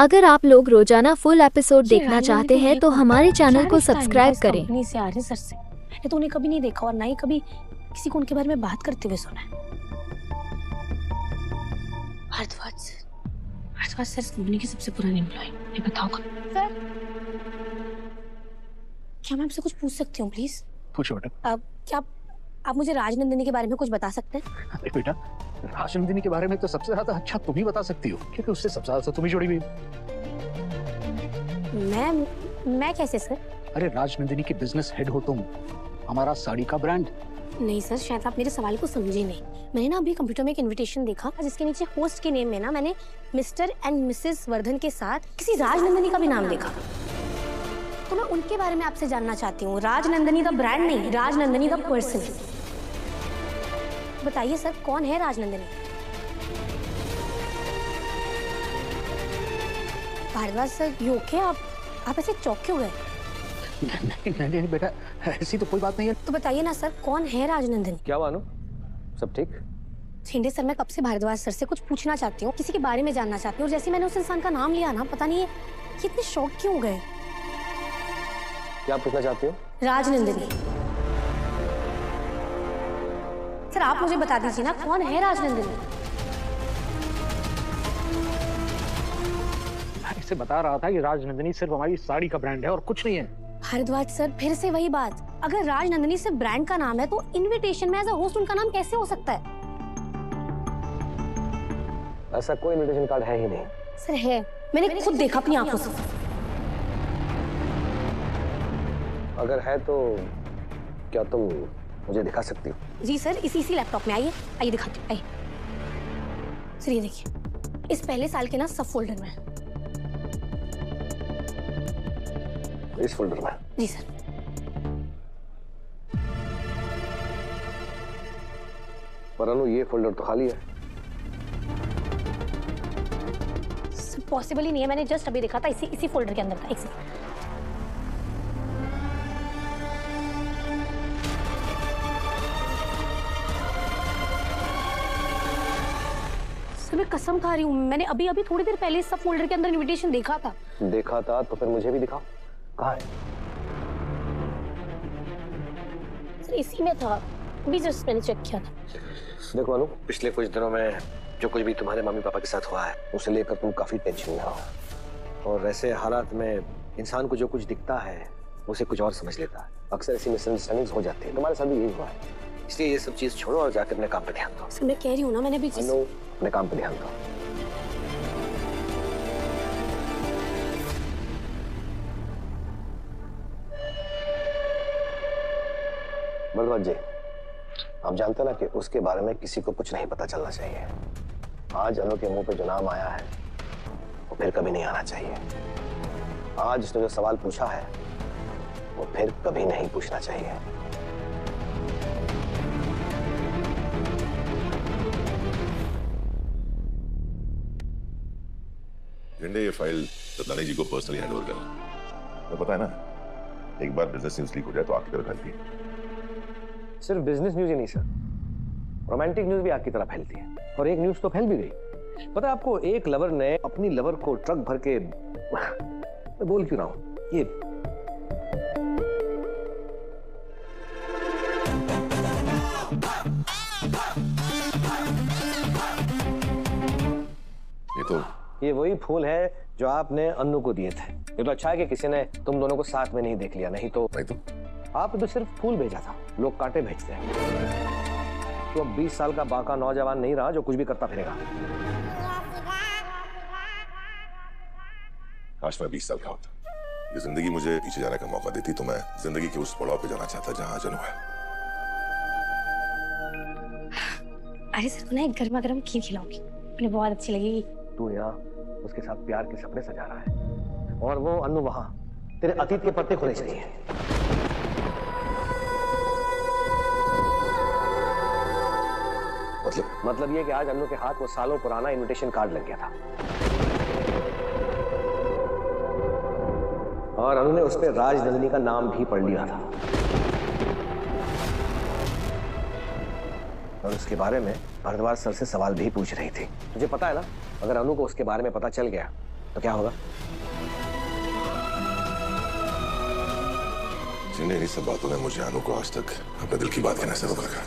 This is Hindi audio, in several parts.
अगर आप लोग रोजाना फुल एपिसोड देखना चाहते हैं तो हमारे चैनल को सब्सक्राइब करें। कंपनी से आ रहे सर से, मैंने तो उन्हें कभी नहीं देखा और ना ही कभी किसी को उनके बारे में बात करते हुए सुना है। भारद्वाज सर इस कंपनी के सबसे पुराने एम्प्लॉय। ये बताओ कब? सर, क्या मैं आपसे कुछ पूछ सकती हूँ प्लीज? पूछो बेटा। क्या आप मुझे राजनंदिनी के बारे में कुछ बता सकते हैं? अरे बेटा, राजनंदिनी के बारे में तो सबसे ज्यादा अच्छा तुम ही बता सकती हो, क्योंकि उससे सबसे ज्यादा तो तुम ही जुड़ी हुई हो। मैं कैसे सर? अरे राजनंदिनी की बिजनेस हेड हो तुम, हमारा साड़ी का ब्रांड। नहीं सर, शायद आप मेरे सवाल को समझे नहीं। मैंने ना अभी कंप्यूटर में एक इनविटेशन देखा जिसके नीचे होस्ट के नेम में ना मैंने मिस्टर एंड मिसेस वर्धन के साथ किसी राजनंदिनी का भी नाम देखा। तो मैं उनके बारे में आपसे जानना चाहती हूँ। राजनंदिनी द ब्रांड नहीं, राजनंदिनी द पर्सन। बताइए सर, कौन है Rajnandini? Bhardwaj sir, you okay? आप ऐसे चौंक क्यों गए? नहीं बेटा, ऐसी तो कोई बात नहीं है। तो बताइए ना सर, कौन है राजनंदिनी? क्या मानो, सब ठीक? छिंडे सर, मैं कब से भारद्वाज सर से कुछ पूछना चाहती हूँ, किसी के बारे में जानना चाहती हूँ, और जैसे मैंने उस इंसान का नाम लिया ना, पता नहीं ये इतने शॉक क्यों गए? क्या पूछना चाहती हो? राजनंदिनी। सर आप मुझे बता दीजिए ना, कौन है राजनंदिनी? मैं इसे बता रहा था कि राजनंदिनी सिर्फ हमारी साड़ी का ब्रांड है और कुछ नहीं है। भारद्वाज सर, फिर से वही बात। अगर राजनंदिनी सिर्फ ब्रांड का नाम है तो इनविटेशन में एज अ होस्ट उनका नाम कैसे हो सकता है? ऐसा कोई इनविटेशन कार्ड है ही नहीं। सर है, मैंने खुद देखा अपनी आंखों से। अगर है तो क्या तुम मुझे दिखा सकती हो? जी सर, इसी लैपटॉप में। आइए दिखाती हूँ, आइए। सर ये देखिए, इस पहले साल के ना सब फोल्डर में। इस फोल्डर में? जी सर। पर अनु, ये फोल्डर तो खाली है। पॉसिबल ही नहीं है, मैंने जस्ट अभी देखा था, इसी फोल्डर के अंदर था। एक सेकंड। मैं कसम खा रही हूँ, मैंने अभी थोड़ी देर पहले सब फोल्डर के अंदर इनविटेशन देखा था। देखा था तो फिर मुझे भी दिखाओ। कहाँ है? सर इसी में था, अभी जस्ट मैंने चेक किया था। देखो अनु, पिछले कुछ दिनों में जो कुछ भी तुम्हारे मम्मी पापा के साथ हुआ है उसे लेकर तुम काफी टेंशन में हो, और ऐसे हालात में इंसान को जो कुछ दिखता है उसे कुछ और समझ लेता है। अक्सर ऐसी मिसअंडरस्टैंडिंग्स हो जाती है, तुम्हारे साथ भी यही हुआ है। इसलिए ये सब चीज छोड़ो और जाकर अपने काम पे ध्यान दो। सर मैं कह रही हूँ ना, मैंने भी अपने काम पे ध्यान दो। भारद्वाज जी, आप जानते ना कि उसके बारे में किसी को कुछ नहीं पता चलना चाहिए। आज अनु के मुंह पे जो नाम आया है वो फिर कभी नहीं आना चाहिए। आज उसने जो सवाल पूछा है वो फिर कभी नहीं पूछना चाहिए। झंडे, ये फाइल रत्नानी जी को पर्सनली हैंड ओवर करना। तो पता है ना, एक बार बिजनेस न्यूज लीक हो जाए तो आग की तरह फैलती है। सिर्फ बिजनेस न्यूज ही नहीं सर, रोमांटिक न्यूज भी आग की तरह फैलती है, और एक न्यूज तो फैल भी गई। पता है आपको, एक लवर ने अपनी लवर को ट्रक भर के मैं बोल क्यों रहा हूं, ये वही फूल है जो आपने अन्नू को दिए थे। ये तो अच्छा है कि किसी ने तुम दोनों को साथ में नहीं देख लिया, नहीं तो आपने तो सिर्फ फूल भेजा था, लोग कांटे भेजते हैं। तो अब 20 साल का बाका नौजवान नहीं रहा जो कुछ भी करता फिरेगा। काश मैं 20 साल का होता। ये जिंदगी मुझे पीछे जाने का मौका देती तो मैं जिंदगी के उस पड़ाव पे जाना चाहता जहां जनू है। अरे सर, मैं एक गर्मा गर्म खीर खिलाऊंगी, मुझे बहुत अच्छी लगेगी। तू यहाँ उसके साथ प्यार के सपने सजा रहा है, और वो अन्नू वहां तेरे अतीत के पत्ते खुले चाहिए। मतलब ये कि आज अन्नू के हाथ वो सालों पुराना इनविटेशन कार्ड लग गया था, और अन्नू ने उस पर राजनंदिनी का नाम भी पढ़ लिया था। और उसके बारे में भारद्वाज सर से सवाल भी पूछ रही थी। तुझे पता है ना, अगर अनु को उसके बारे में पता चल गया तो क्या होगा? जिन्हें इन सब बातों ने मुझे अनु को आज तक अपने दिल की बात कहने से रोक रखा।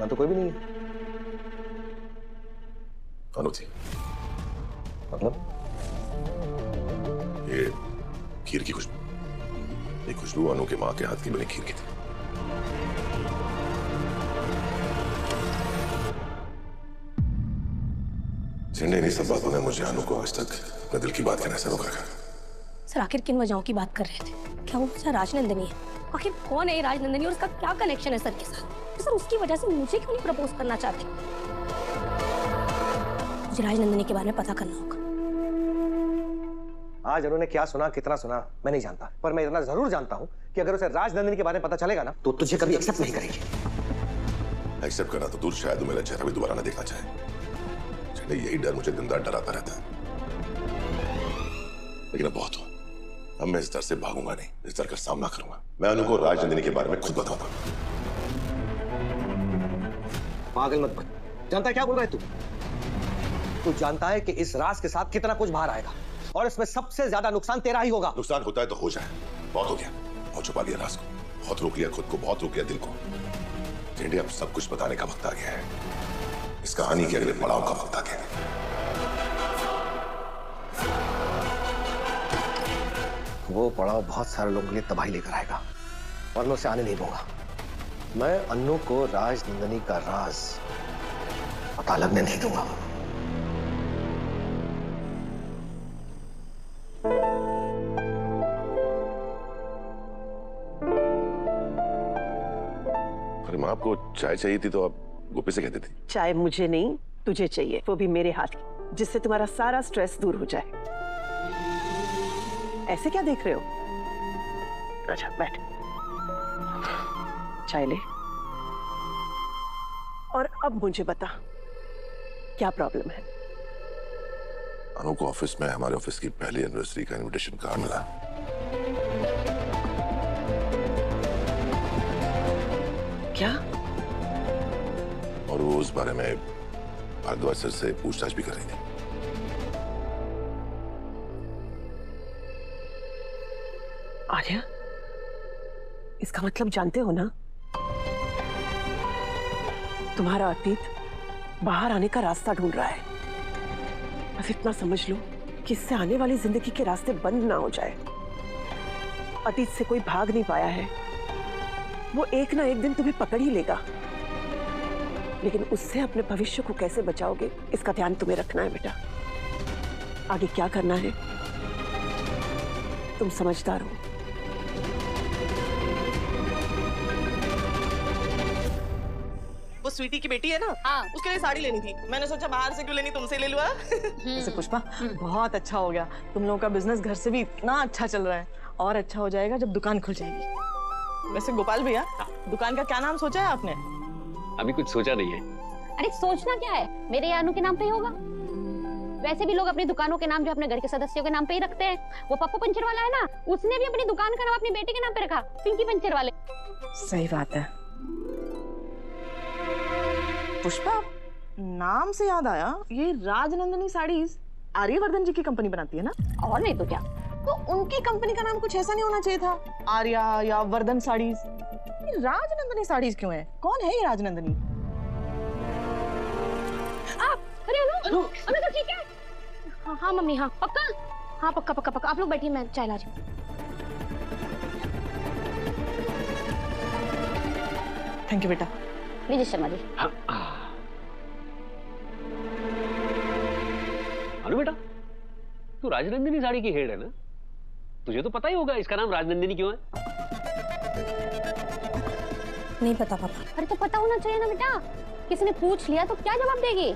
तो कोई भी नहीं है। अनु थी। मतलब? ये खीर की खुशबू, ये खुशबू अनु के माँ के हाथ की बनी खीर की थी। जिन्हें इन सब बातों ने मुझे अनु को आज तक अपने दिल की बात कहने से रोक रखा। सर आखिर किन वजहों की बात कर रहे थे? क्या वो सर राजनंदिनी है? आखिर कौन है ये राजनंदिनी और उसका क्या कनेक्शन है सर के साथ? सर उसकी वजह से मुझे क्यों नहीं प्रपोज करना चाहते? मुझे राजनंदिनी के बारे में पता करना होगा। आज उन्होंने क्या सुना, कितना सुना, मैं नहीं जानता, पर मैं इतना जरूर जानता हूं कि अगर उसे राजनंदिनी के बारे में पता चलेगा ना, तो तुझे कभी एक्सेप्ट नहीं करेगी। एक्सेप्ट करना तो दूर, शायद वो मेरा चेहरा भी दोबारा ना देखना चाहे। यही डर मुझे दिन रात डराता रहता है। लेकिन अब बहुत हुआ, अब मैं इस डर से भागूंगा नहीं, इस डर का सामना करूंगा। मैं अनु को राजनंदिनी के बारे में खुद बताऊंगा। पागल मत बन। जानता है क्या बोल रहा है तू? तू जानता है कि इस राज के साथ कितना कुछ बाहर आएगा और इसमें सबसे ज्यादा नुकसान तेरा ही होगा। नुकसान होता है तो हो जाए, बहुत हो गया, बहुत छुपा लिया राज को, बहुत रोक लिया खुद को, बहुत रोक लिया दिल को। जेंडे अब सब कुछ बताने का वक्त आ गया है। इस कहानी के अगले पड़ाव का वक्त आ गया है। वो पड़ाव बहुत सारे लोगों के लिए तबाही लेकर आएगा और मैं उसे आने नहीं दूंगा। मैं अन्नू को राजनंदिनी का राज पता लगने नहीं दूंगा। अरे माँ, आपको चाय चाहिए थी तो आप गोपी से कहते थे। चाय मुझे नहीं, तुझे चाहिए, वो भी मेरे हाथ की, जिससे तुम्हारा सारा स्ट्रेस दूर हो जाए। ऐसे क्या देख रहे हो? अच्छा बैठ, चाय ले। और अब मुझे बता, क्या प्रॉब्लम है? अनु को ऑफिस में हमारे ऑफिस की पहली एनिवर्सरी का इनविटेशन कार्ड मिला। क्या? और वो उस बारे में भारद्वाज सर से पूछताछ भी कर रही थी। आर्या, इसका मतलब जानते हो ना, तुम्हारा अतीत बाहर आने का रास्ता ढूंढ रहा है। बस इतना समझ लो कि इससे आने वाली जिंदगी के रास्ते बंद ना हो जाए। अतीत से कोई भाग नहीं पाया है, वो एक ना एक दिन तुम्हें पकड़ ही लेगा। लेकिन उससे अपने भविष्य को कैसे बचाओगे, इसका ध्यान तुम्हें रखना है बेटा। आगे क्या करना है, तुम समझदार हो। वो स्वीटी की बेटी है ना, हाँ। उसके लिए साड़ी लेनी थी। मैंने सोचा बाहर से क्यों लेनी, तुमसे ले लूँ। वैसे पुष्पा, बहुत अच्छा हो गया, तुम लोगों का बिजनेस घर से भी इतना अच्छा चल रहा है, और अच्छा हो जाएगा जब दुकान खुल जाएगी। वैसे गोपाल भैया, दुकान का क्या नाम सोचा है आपने? अभी कुछ सोचा नहीं है। अरे सोचना क्या है, मेरे या अनु के नाम पे ही होगा। वैसे भी लोग अपनी दुकानों के नाम जो अपने घर के सदस्यों के नाम पे ही रखते हैं। वो पप्पू पंचर वाला है ना, उसने भी अपनी दुकान का नाम अपनी बेटी के नाम पे रखा, पिंकी पंचर वाले। सही बात है। पुष्पा, नाम से याद आया, ये राजनंदिनी साड़ीज आर्यवर्धन जी की कंपनी बनाती है ना? और नहीं तो क्या। तो उनकी कंपनी का नाम कुछ ऐसा नहीं होना चाहिए था, आर्या या वर्धन साड़ीज? राजनंदिनी साड़ीज क्यों है? कौन है ये राजनंदिनी? अरे अनु, अनु तो ठीक है। हाँ हाँ मम्मी, हाँ पक्का, हाँ पक्का पक्का पक्का। आप लोग बैठिए, मैं चाय ला रही हूँ। थैंक यू बेटा। लीजिए शर्मा जी। अनु बेटा, तू राजनंदिनी साड़ी की हेड है ना, तुझे तो पता ही होगा इसका नाम राजनंदिनी क्यों है। नहीं पता पापा। अरे तो पता होना चाहिए ना बेटा, किसी ने पूछ लिया तो क्या जवाब देगी?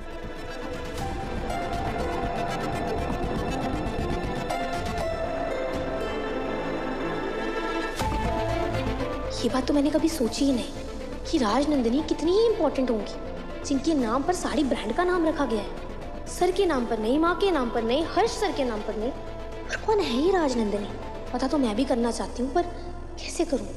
ये बात तो मैंने कभी सोची ही नहीं कि राजनंदिनी कितनी ही इंपॉर्टेंट होंगी, जिनके नाम पर साड़ी ब्रांड का नाम रखा गया है। सर के नाम पर नहीं, माँ के नाम पर नहीं, हर्ष सर के नाम पर नहीं। और कौन है ये राजनंदिनी? पता तो मैं भी करना चाहती हूँ, पर कैसे करूँ?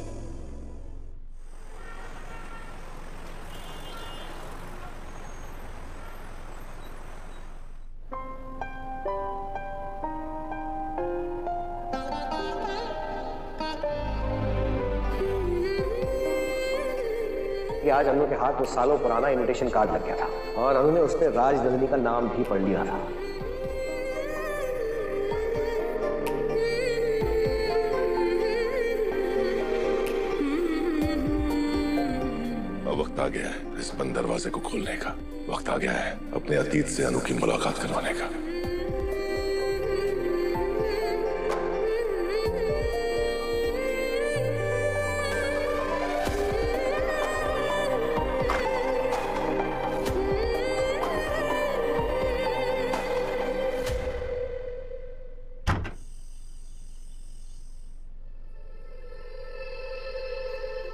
कि आज अनु के हाथ में सालों पुराना इनविटेशन कार्ड लग गया था और अनु ने उस पर राजनंदिनी का नाम भी पढ़ लिया था। अब वक्त आ गया है इस बंद दरवाजे को खोलने का। वक्त आ गया है अपने अतीत से अनु की मुलाकात करवाने का।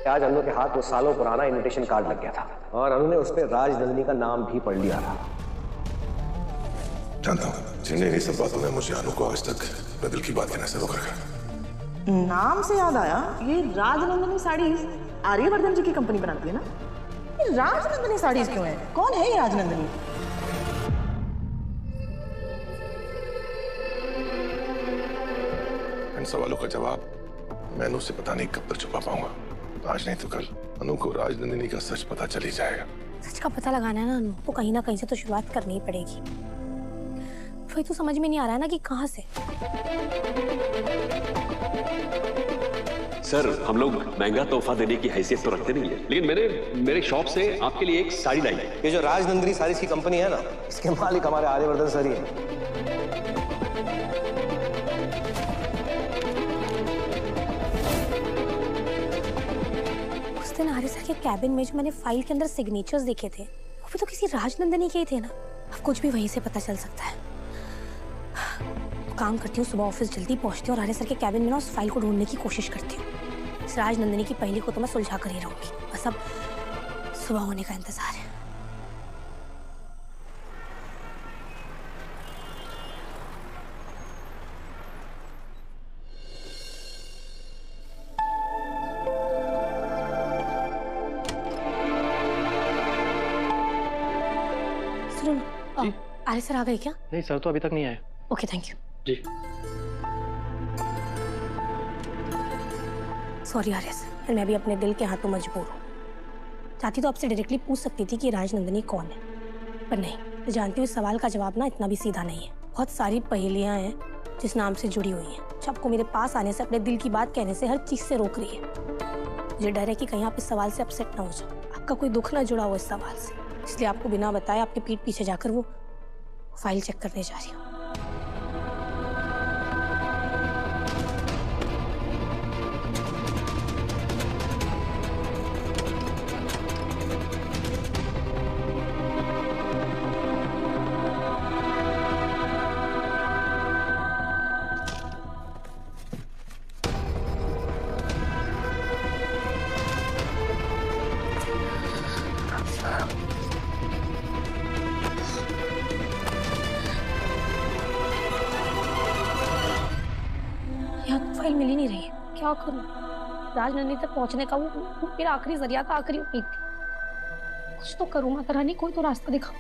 आज अनु के हाथ में सालों पुराना इनविटेशन कार्ड लग गया था और अनु ने उस पर राजनंदिनी का नाम भी पढ़ लिया था। जानता हूँ जिन इन्हीं सब बातों ने मुझे अनु को आज तक अपने दिल की बात कहने से रोक रखा। नाम से याद आया, ये राजनंदिनी साड़ीज आर्यवर्धन जी की कंपनी बनाती है ना? ये राजनंदिनी साड़ीज क्यों है? कौन है ये राजनंदिनी? इन सवालों का जवाब मैं अनु से पता नहीं कब तक छुपा पाऊंगा। आज नहीं तो कल अनु को राजनंदिनी का सच पता चल ही जाएगा। सच का पता लगाना है ना अनु को, कहीं ना कहीं से तो शुरुआत करनी ही पड़ेगी। वही तो समझ में नहीं आ रहा है ना कि कहाँ से। सर हम लोग महंगा तोहफा देने की हैसियत तो रखते नहीं है, लेकिन मेरे शॉप से आपके लिए एक साड़ी लाई है। ये जो राजनंदिनी साड़ीज की कंपनी है ना, इसके मालिक हमारे आर्यवर्धन सर ही है। आर्य सर के कैबिन में जो मैंने फाइल के अंदर सिग्नेचर्स देखे थे, वो भी तो किसी राजनंदिनी के ही थे ना। अब कुछ भी वहीं से पता चल सकता है। काम करती हूँ, सुबह ऑफिस जल्दी पहुंचती हूँ और आर्य सर के कैबिन में ना उस फाइल को ढूंढने की कोशिश करती हूँ। इस राजनंदिनी की पहली को तो मैं सुलझा कर ही रहूंगी। बस अब सुबह होने का इंतजार है। आर्य सर आ गए क्या? नहीं सर तो अभी तक नहीं आए। Okay thank you ji. Sorry Arya sir, मैं भी अपने दिल के हाथों मजबूर हूँ। चाहती तो आपसे डायरेक्टली पूछ सकती थी कि राजनंदिनी कौन है, पर नहीं। मैं जानती हूँ इस सवाल का जवाब ना इतना भी सीधा नहीं है। बहुत सारी पहेलियाँ हैं जिस नाम से जुड़ी हुई हैं, जो आपको मेरे पास आने से, अपने दिल की बात कहने से हर चीज से रोक रही है। मुझे डर है कि कहीं आप इस सवाल से अपसेट ना हो जाओ, आपका कोई दुख ना जुड़ा हो इस सवाल से। इसलिए आपको बिना बताए आपके पीठ पीछे जाकर वो फाइल चेक करने जा रही हूँ। फाइल मिल ही नहीं रही है, क्या करूं? राजनंदिनी तक पहुंचने का वो मेरा आखिरी जरिया था, आखिरी उम्मीद थी। कुछ तो करूं माता रानी, कोई तो रास्ता दिखाओ।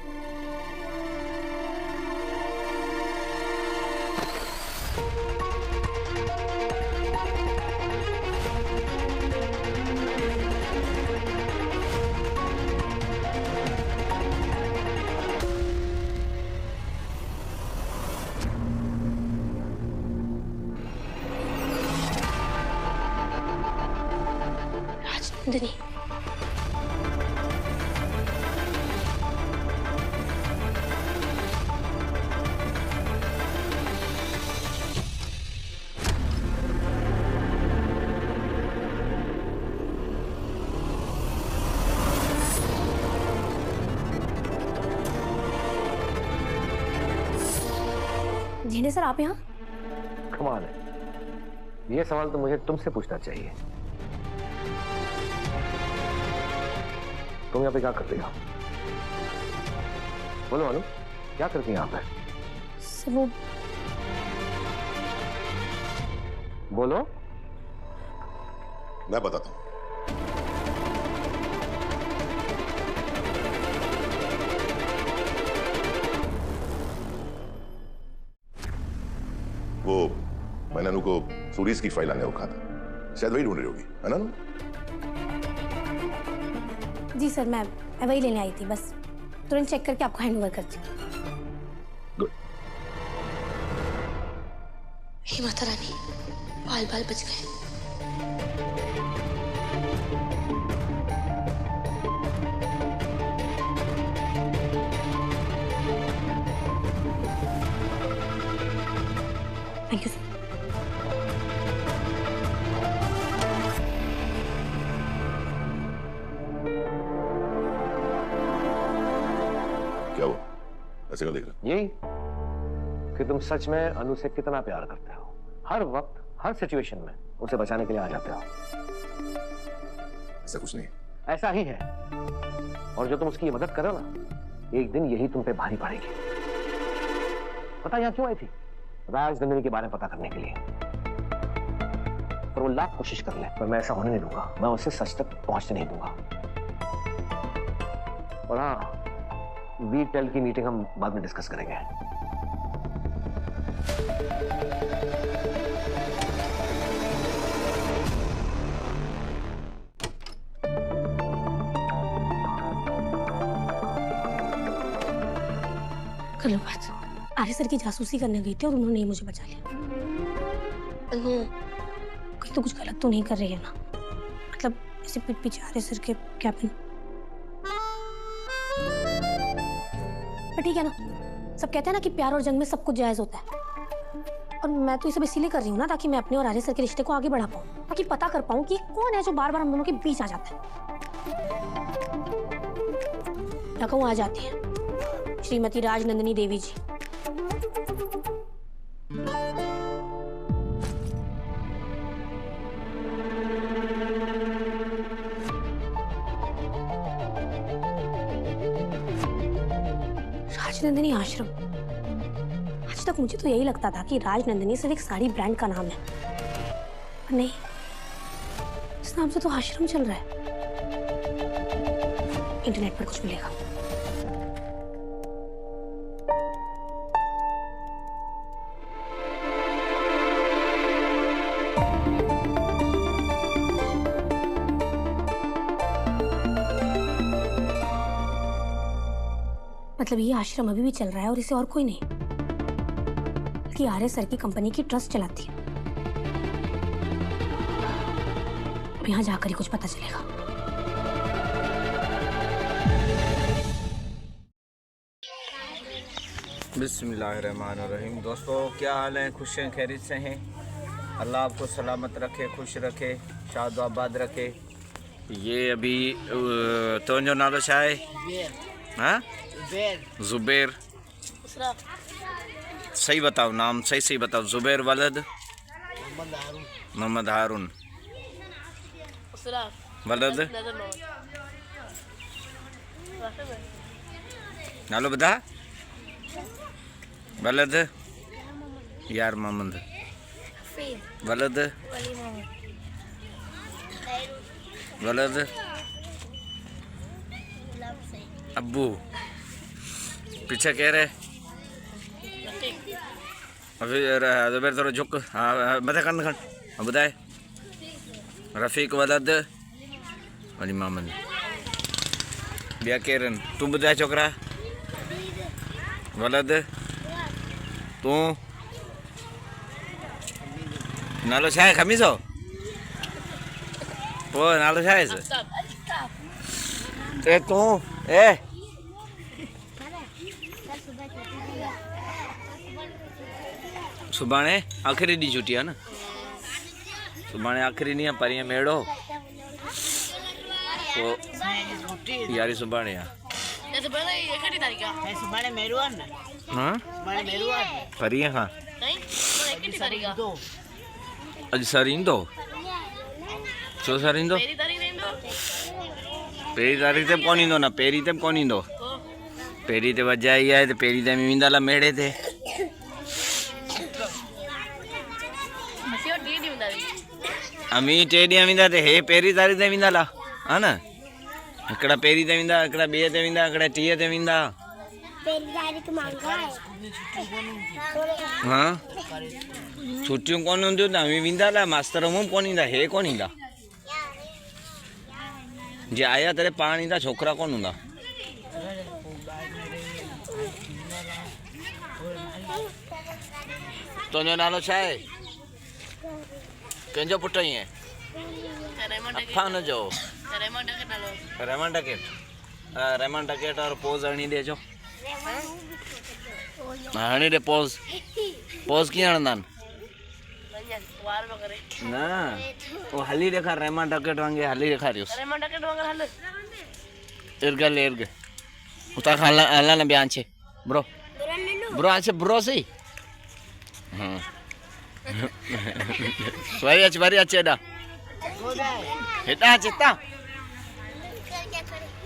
राजनंदिनी झेंडे सर, आप यहाँ? कमाल है, ये सवाल तो मुझे तुमसे पूछना चाहिए। तुम यहाँ पे क्या कर रही हो? बोलो अनु, क्या करती है यहाँ पे? सर वो बोलो। मैं बताता हूँ। वो मैंने अनु को सूरीज की फाइल आने को कहा था, शायद वही ढूंढ रही होगी, है ना अनु? जी सर, मैं वही लेने आई थी, बस तुरंत चेक करके आपको हैंड ओवर करती हूँ। गुड। हे माता रानी, बाल बाल बच गए। Thank you sir. क्या हुआ? ऐसे क्यों देख रहे हो? यही कि तुम सच में अनु से कितना प्यार करते हो। हर वक्त, हर सिचुएशन में उसे बचाने के लिए आ जाते हो। ऐसा कुछ नहीं। ऐसा ही है। और जो तुम उसकी मदद करो ना, एक दिन यही तुम पे भारी पड़ेगी। पता यहाँ क्यों आई थी? राजनंदिनी के बारे में पता करने के लिए। पर वो लाख कोशिश कर ले, पर मैं ऐसा होने नहीं दूंगा। मैं उसे सच तक पहुंचने नहीं दूंगा। और हाँ, B12 की मीटिंग हम बाद में डिस्कस करेंगे। कर लो बात। आर्य सर की जासूसी करने गई थी और उन्होंने ही मुझे बचा लिया। कहीं तो कुछ गलत तो नहीं कर रही है ना? मतलब ऐसे पीठ पीछे आर्य सर के कैबिन। पर ठीक है ना, सब कहते हैं ना कि प्यार और जंग में सब कुछ जायज होता है। और मैं तो ये सब इसीलिए कर रही हूँ ना, ताकि मैं अपने और आर्य सर के रिश्ते को आगे बढ़ा पाऊँ, ताकि पता कर पाऊँ कि कौन है जो बार बार हम दोनों के बीच आ जाता है। या कहूँ आ जाती है श्रीमती राजनंदिनी देवी जी। राजनंदिनी आश्रम। आज तक मुझे तो यही लगता था कि राजनंदिनी सिर्फ एक साड़ी ब्रांड का नाम है, पर नहीं, इस नाम से तो आश्रम चल रहा है। इंटरनेट पर कुछ मिलेगा। मतलब ये आश्रम अभी भी चल रहा है और इसे और कोई नहीं, बल्कि आर्य सर की कंपनी की ट्रस्ट चलाती है। अब यहाँ जाकर ही कुछ पता चलेगा। बिस्मिल्लाहिर्रहमानिर्रहीम। दोस्तों क्या हाल है? खुश हैं, खैरियत से हैं? अल्लाह आपको सलामत रखे, खुश रखे, शाद आबाद रखे। ये अभी तो जो नालो छा है? हाँ, जुबैर। सही बताओ नाम, सही बताओ। जुबैर वलद मोहम्मद हारून वलद नालो बता। वलद यार मोहम्मद वलद वलद अब्बू। पीछे कह रहे अभी जुबैर थोड़ा झुक। हाँ मत खंड खंड बताए। रफीक वलद अली मोहम्मद। बिया केरन तू बताए छोकरा वलद तू नालो छा है? खमीसो पो नालो छा है? ए तू ए सुभाणे आखिरी डी छुट्टी है ना? सुभाणे आखिरी नहीं है, परियां मेड़ो तो यारी सुभाणे है। हाँ परियां हाँ अज सरींदो छो सरींदो पहिरीं तारीख़ ते बि कोन ईंदो न, पहिरीं ते बि कोन ईंदो। पहिरीं ते वॼाई आहे त पहिरीं ते वेंदा ला मेड़े ते। अमी 3 ॾींहं वेंदा ते हे पहिरीं तारीख़ ते वेंदा ला, हा न। हिकिड़ा पहिरीं ते वेंदा, हिकिड़ा ॿिए ते वेंदा, हिकिड़ा 30 ते वेंदा। हाँ छुट्टियूं कोन हूंदियूं त अमी वेंदा ला, मास्तर हूअं कोन ईंदा, हे कोन ईंदा। जे आया तॾहिं पाण ईंदा, छोकिरा कोन हूंदा। तुंहिंजो नालो छा आहे? कंहिंजो पुटु ईअं? अफ़ान जो रेमन डकेट। रेमन डकेट और पोज़ हणी ॾिजो। हणी ॾे पोज़। पोज़ कीअं हणंदा आहिनि? न वो हली ॾेखार, रेमन डकेट वांगे हली ॾेखारियोसि। इर्ग ले इर्ग उतां खां हला न ॿिया आंचे ब्रो ब्रो आंचे ब्रो सही। हाँ वरी अच हेॾा हेॾा अच हितां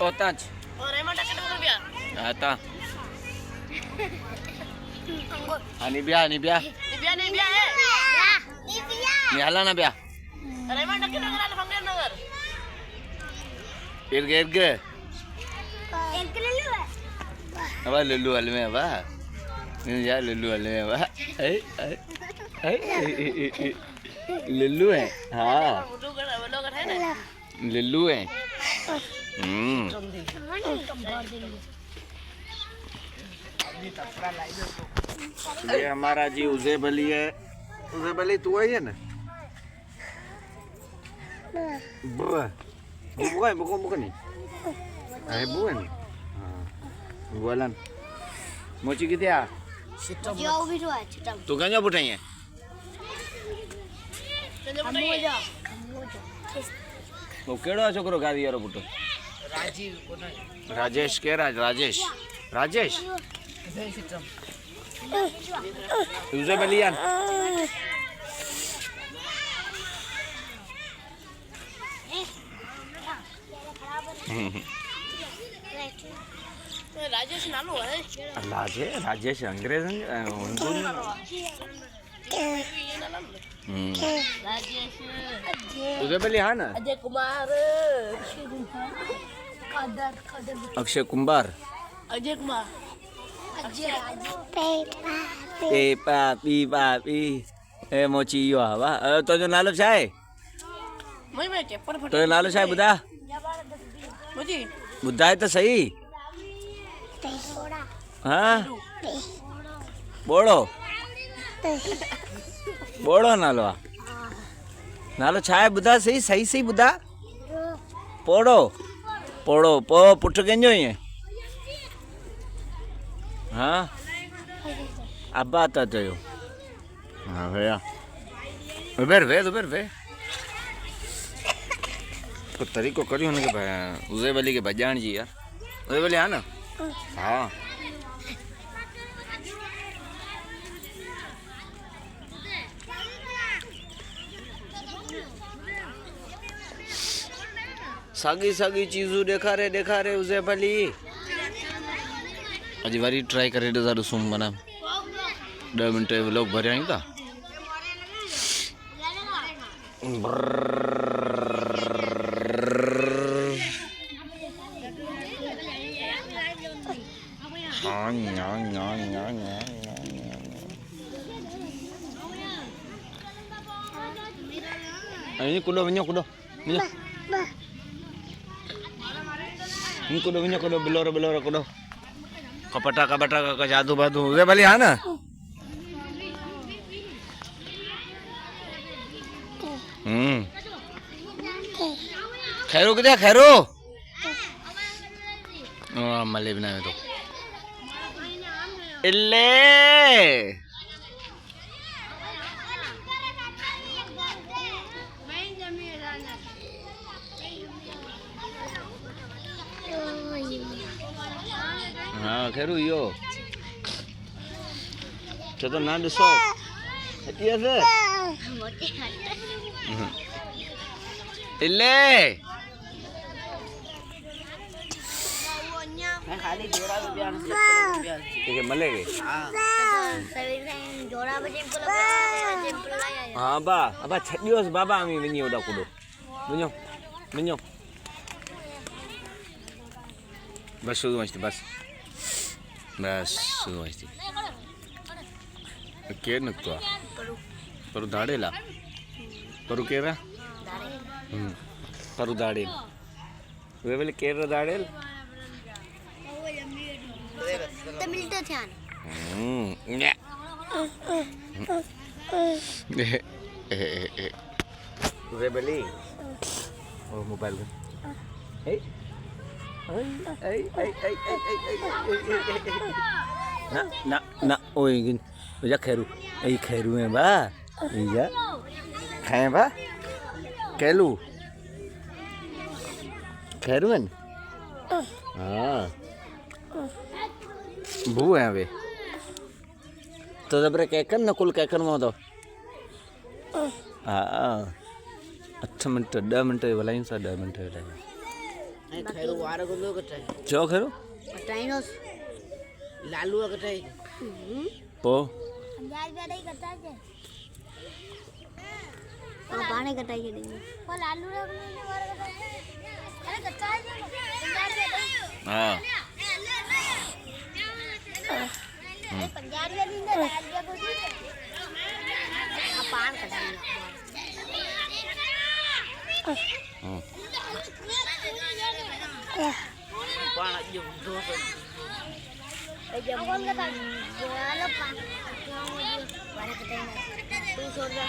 उतां अच हितां हनी ॿिया हला न ॿिया इर्ग इर्ग अब लुल्लू हल में अब जा लुल्लू हल में अब लुल्लू है। हाँ लुल्लू है। ये हमारा जी उज़ैब अली है। उज़ैब अली तू आई है ना? बुआ है बुआ नहीं है बुआ नहीं। बुआलन मोची किथे आ? तू कंहिंजो पुटु आहीं? तो कहिड़ो आहे छोकिरो गादी वारो पुटु? राजेश केरु आहे? राजेश उज़ैब अली आहे। राजेश नालो है। राजेश अंग्रेज उज़ैब अली हाँ ना? अजय कुमार अक्षय कुमार पापी ए मोची यो हवा तो जो नालो छा है? तो नालो छा है ॿुधा? ॿुधाए त सही। हाँ बोड़ो नालो आहे। नालो छा आहे ॿुधा सही ॿुधा। पोड़ो पो पुटु कंहिंजो ईअं? हाँ अब्बा था चयो। हाँ भैया उबेर वे को तरीक़ो करियो हुनखे उज़ैब अली खे भॼाइण जी यार। उज़ैब अली हा न? हाँ सागी चीज़ूं ॾेखारे उज़ैब अली। अॼु वरी ट्राई करे ॾिसूं माना 10 मिंट व्लॉग भरिया आहियूं था। कुॾो वञो बिलोरो कुॾो कपटा का जादू बादू उज़ैब अली हा न? खैरो किथे? खैरो मले बिना में तो इल्ले हाँ खैरू यो तो ना ॾिसो इल्ले खाली जोड़ा बजान से ठीक है मलेगे हाँ बा अब छॾियोसि बाबा अमी वञी होॾा कुॾो वञो वञो बस शुरू मस्ती बस बस शुरू मस्ती केरु निकितो आहे परू दाड़ेला परू केरु आहे परू दाड़ेल वे बोले केरु दाड़ेल वे बोली ओ मोबाइल ना ना ना ओए या खैरू ऐ खैरू है बा या खाए बा कैलू खैरू है हाँ भू है वे तो जबरे कैकन न कुल कैकन में तो हाँ 8 मिनट 10 मिनट भलाई सा 10 मिनट भलाई खैरू वारे को लोग कटाई चो खैरू टाइनोस लालू कटाई पो नहीं कटाई है और पानी कटाई है नहीं वो लालू रे वारे कटाई अरे कटाई हां पंजाब में नहीं है राज्य को पान कटाई पान जो दो कौन का वाला पान वाला कटाई तू छोड़ जा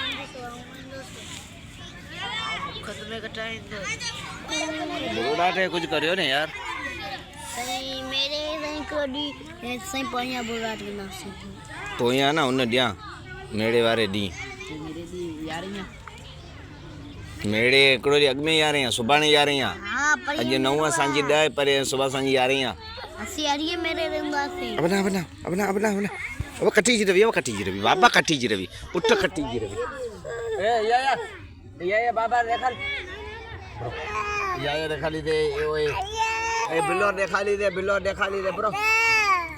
हम खत में कटाई तो बोड़ा टे कुछ करियो ने यार सही मेरे सही कोडी सही पानिया बोड़ा के ना से तो यहाँ ना उन दिया मेड़े वारे दी मेरे दी यारियां मेड़े एकड़ो दी अगमे यार हैं सुबाने यार हैं हां पर अज 9 सांजी 10 पर सुबह सांजी यार हैं असि यारिये मेरे रंदा से अपना अब कटी जी रवि बाबा कटी जी रवि उठ कटी जी रवि ए या बाबा देखल या देखा ली दे ओए ए बिल्लो देखा ली दे ब्रो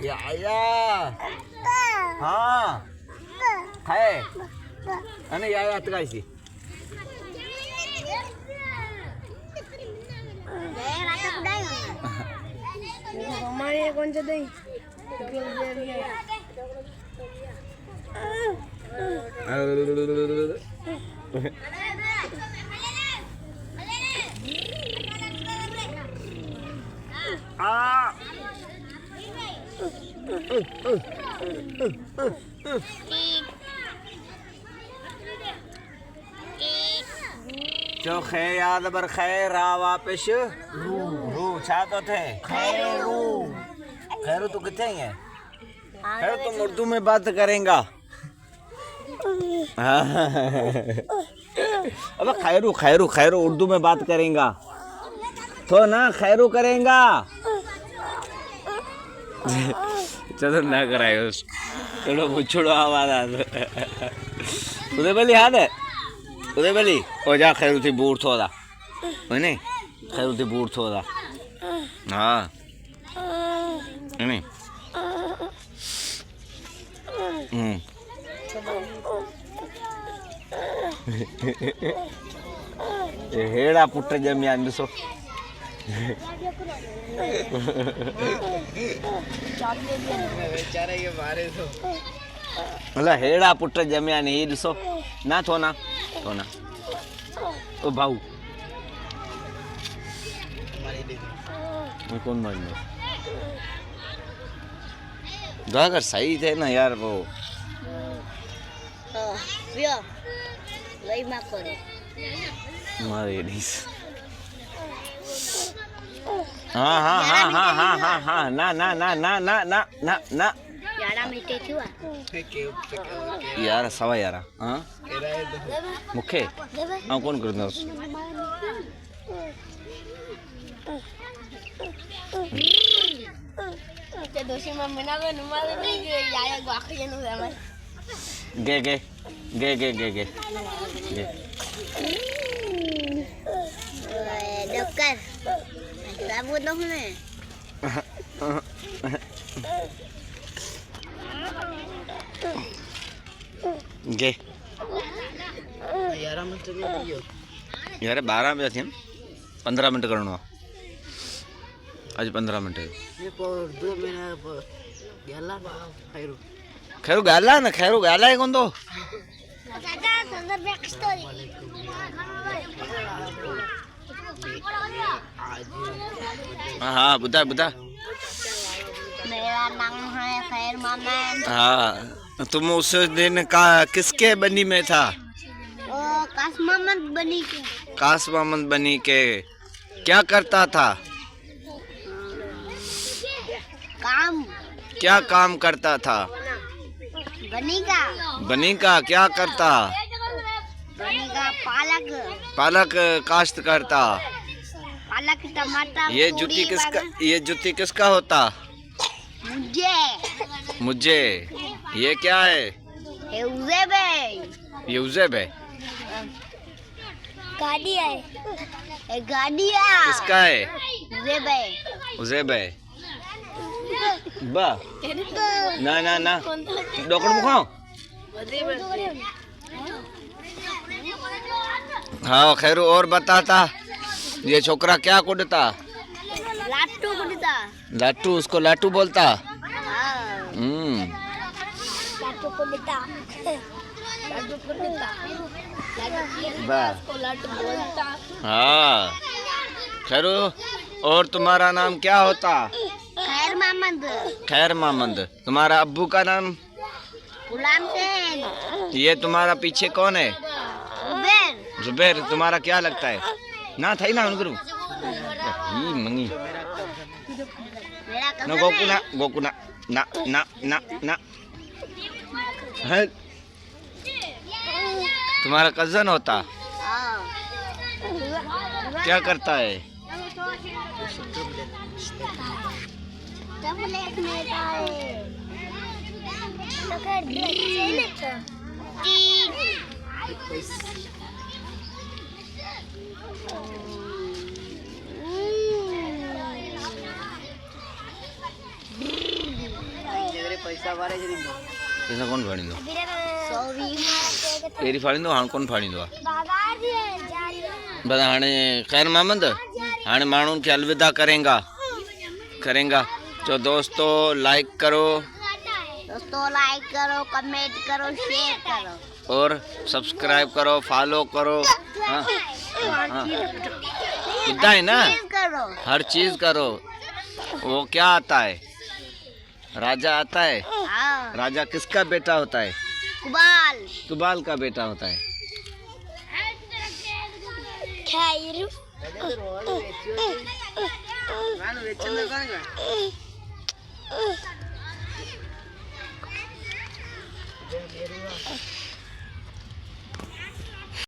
या हां है अने या तकाईसी हमारे कौन से दही जो खे याद बर खैर आ वापस रू छा तो थे खैरू तू किथे है खैरू तुम उर्दू में बात करेंगा अब खैरू उर्दू में बात करेंगा तो ना खैरू करेंगा चलो ना करायो चलो बुछड़ो आवाज आ उदय बली याद है उदय बली ओ जा खैरू थी बूढ़ थोड़ा नहीं खैरू थी बूढ़ थोड़ा हाँ नहीं हेड़ा पुट जमिया ॾिसो बेचारे के मारे तो मतलब हेड़ा पुट जमिया ने ये ॾिसो ना थो ना ओ भाऊ कौन मारने अगर सही थे ना यार वो वही मां करे मारे डिस हाँ ना यारा मिटे छुआ यार सवा यारा हाँ मुखे हाँ कौन करना ते दोषी मम्मी ना को नुमाद नहीं के याया गाखी जनु है गे डॉक्टर सब वो तो है के 11 मिनट में दियो यार 12 बजे थी 15 मिनट करणो आज 15 मिनट ये पर 2 महीना पर गेला खैरू खैरू गाला ना खैरू गाला है कौन तो चाचा सुंदर बैक स्टोरी हाँ बुधा बुधा मेरा नाम है खैर मामन। हाँ तुम उस दिन का किसके बनी में था? ओ काश मोहम्मद बनी के। काश मोहम्मद बनी के क्या करता था? काम। क्या काम करता था? बनी का। बनी का क्या करता? बनी का पालक। पालक काश्त करता। पालक टमाटर। ये जुती किसका होता? मुझे ये क्या है? ये उज़ेब है। गाड़ी है। गाड़ी है। किसका है? उज़ेब है। उज़ेब है। बा ना ना ना डॉक्टर मुखाओ। हाँ खैरू और बताता ये छोकरा क्या कुड़ता? लाटू कुड़ता। लाटू उसको लाटू बोलता। लाटू कुड़ता। लाटू कुड़ता। लाटू बोलता। हाँ खैरू और तुम्हारा नाम क्या होता? खैर मोहम्मद। खैर मोहम्मद। तुम्हारा अब्बू का नाम? गुलाम हुसैन। ये तुम्हारा पीछे कौन है? जुबैर। जुबैर तुम्हारा क्या लगता है? ना था ही ना उनको मंगी मेरा ना गोकुना गोकुना ना ना ना ना है तुम्हारा कजन होता। क्या करता है? पैसा कौन फाड़ींदो? तेरी फाड़ींदो हाणे कौन फाड़ींदो? बस हाणे खैर मोहम्मद हाणे माण्हुनि खे अलविदा करेंगा तो दोस्तों लाइक करो कमेंट करो शेयर करो और सब्सक्राइब करो फॉलो करो। हाँ है ना हर चीज करो। वो क्या आता है? राजा आता है। राजा किसका बेटा होता है? कुबाल का बेटा होता है। खैर